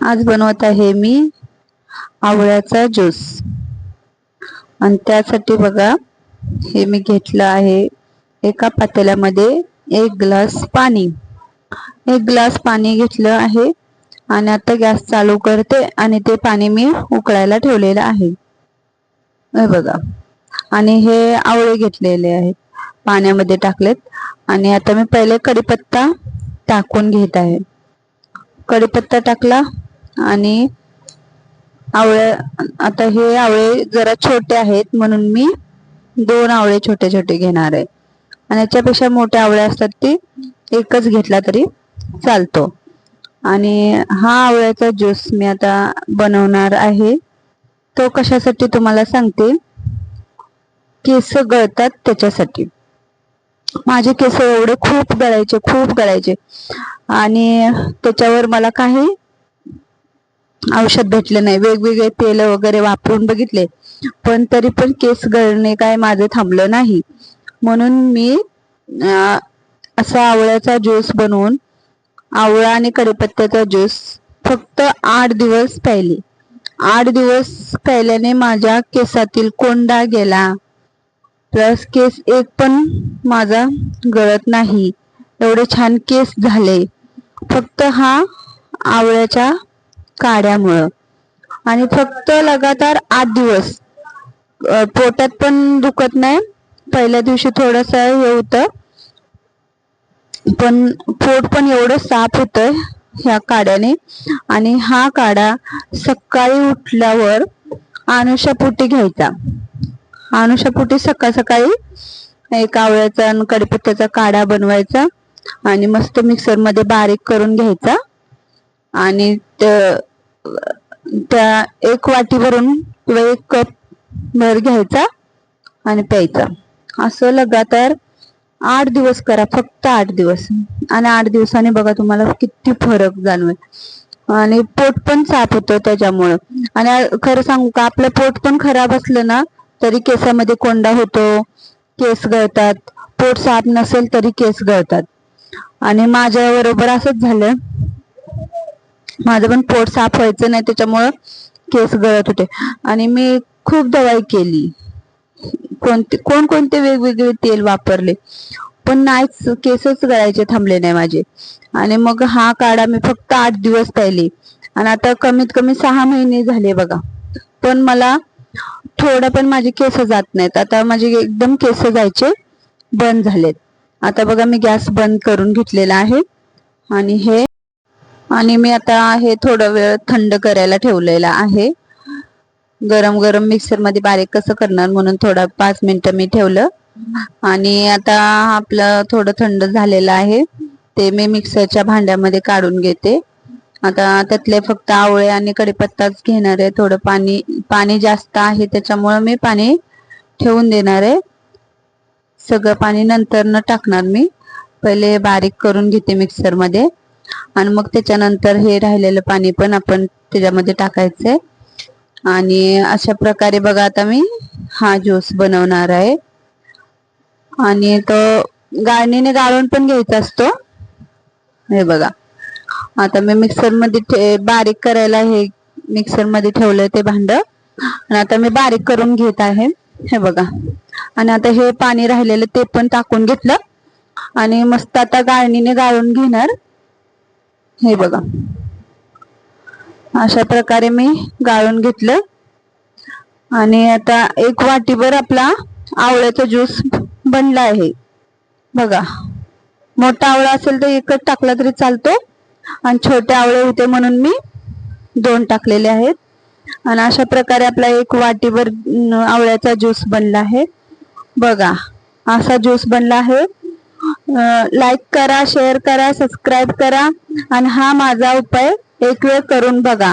आज बनवत आहे मी आवळ्याचा ज्यूस. आणि त्यासाठी बघा, हे मी घेतलं आहे एका पातेल्यामध्ये एक ग्लास पाणी. एक ग्लास पाणी घेतलं आहे आणि आता गॅस चालू करते आणि ते पाणी मी उकळायला ठेवलेलं आहे. हे बघा, आणि हे आवळे घेतलेले आहेत, पाण्यामध्ये टाकलेत. आणि आता मी पहिले कढीपत्ता टाकून घेत आहे. कढीपत्ता टाकला आणि आवळे, आता हे आवळे जरा छोटे आहेत म्हणून मी 2 आवळे छोटे छोटे घेणार आहे. आणि याच्यापेक्षा मोठे आवळे असतात ते एकच घेतला तरी चालतो. आणि हा आवळ्याचा ज्यूस मी आता बनवणार आहे. तो कशासाठी तुम्हाला सांगते, केस गळतात त्याच्यासाठी. माझे केस एवढे खूप गळायचे आणि त्याच्यावर मला काही औषध भेटले नाही. वेगवेगळे तेल वगैरे वापरून बघितले, पण तरी पण केस गळणे काय माझे थांबलं नाही. म्हणून मी असा आवळ्याचा ज्यूस बनवून, आवळा आणि कढीपत्त्याचा ज्यूस फक्त 8 दिवस प्यायले. 8 दिवस प्यायल्याने माझ्या केसातील कोंडा गेला, प्लस केस एक पण माझा गळत नाही. एवढे छान केस झाले फक्त हा आवळ्याच्या काढ्यामुळं. आणि फक्त लगातार 8 दिवस. पोटात पण दुखत नाही. पहिल्या दिवशी थोडस हे होतं, पण पोट पण एवढं साफ होतंय ह्या काढ्याने. आणि हा काढा सकाळी उठल्यावर अनुशापोटी घ्यायचा. अनुशापोटी सकाळ सकाळी एक आवळ्याचा आणि कढीपत्त्याचा काढा बनवायचा आणि मस्त मिक्सर मध्ये बारीक करून घ्यायचा. आणि त्या 1 वाटी भरून किंवा 1 कप भर घ्यायचा आणि प्यायचा. असं लगातार 8 दिवस करा, फक्त 8 दिवस. आणि 8 दिवसांनी बघा तुम्हाला किती फरक जाणवेल. आणि पोट पण साफ होतं त्याच्यामुळं. आणि खरं सांगू का, आपलं पोट पण खराब असलं ना तरी केसामध्ये कोंडा होतो, केस गळतात. पोट साफ नसेल तरी केस गळतात. आणि माझ्या बरोबर असंच झालं. माझं पण पोट साफ व्हायचं नाही, त्याच्यामुळं केस गळत होते. आणि मी खूप दवाई केली, कोणते वेगवेगळे तेल वापरले, पण नाहीच, केसच गळायचे थांबले नाही माझे. आणि मग हा काढा मी फक्त 8 दिवस प्यायले. आणि आता कमीत कमी 6 महिने झाले बघा, पण मला थोडं पण माझे केस जात नाहीत. आता माझे एकदम केस जायचे बंद झालेत. आता बघा, मी गॅस बंद करून घेतलेला आहे. आणि मी आता हे थोडा वेळ थंड करायला ठेवलेला आहे. गरम गरम मिक्सर मध्ये बारीक कसं करणार म्हणून थोडा 5 मिनिटं मी ठेवलं. आणि आता आपलं थोडं थंड झालेलं आहे, ते मी मिक्सरच्या भांड्यामध्ये काढून घेते. आता त्यातले फक्त आवळे आणि कढीपत्ताच घेणार आहे. थोडं पाणी जास्त आहे त्याच्यामुळे मी पाणी ठेवून देणार आहे. सगळं पाणी नंतर न टाकणार मी, पहिले बारीक करून घेते मिक्सर मध्ये. आणि मग त्याच्यानंतर हे राहिलेलं पाणी पण आपण त्याच्यामध्ये टाकायचंय. आणि अशा प्रकारे बघा, आता मी हा ज्यूस बनवणार आहे. आणि तो गाळणीने गाळून पण घ्यायचा असतो. हे बघा, आता मी मिक्सर मध्ये बारीक करायला हे मिक्सर मध्ये ठेवलंय ते भांड. आणि आता मी बारीक करून घेत आहे. हे बघा, आणि आता हे पाणी राहिलेलं ते पण टाकून घेतलं आणि मस्त आता गाळणीने गाळून घेणार. हे बघा, अशा प्रकारे मी गाळून घेतलं. आणि आता 1 वाटीभर आपला आवळ्याचा ज्यूस बनला आहे. बघा, मोठा आवळा असेल तर 1च टाकला तरी चालतो, आणि छोटे आवळे होते म्हणून मी 2 टाकलेले आहेत. आणि अशा प्रकारे आपला 1 वाटीभर आवळ्याचा ज्यूस बनला आहे. बघा, असा ज्यूस बनला आहे. लाईक करा, शेअर करा, सबस्क्राईब करा. आणि हा माझा उपाय 1 वेळ करून बघा.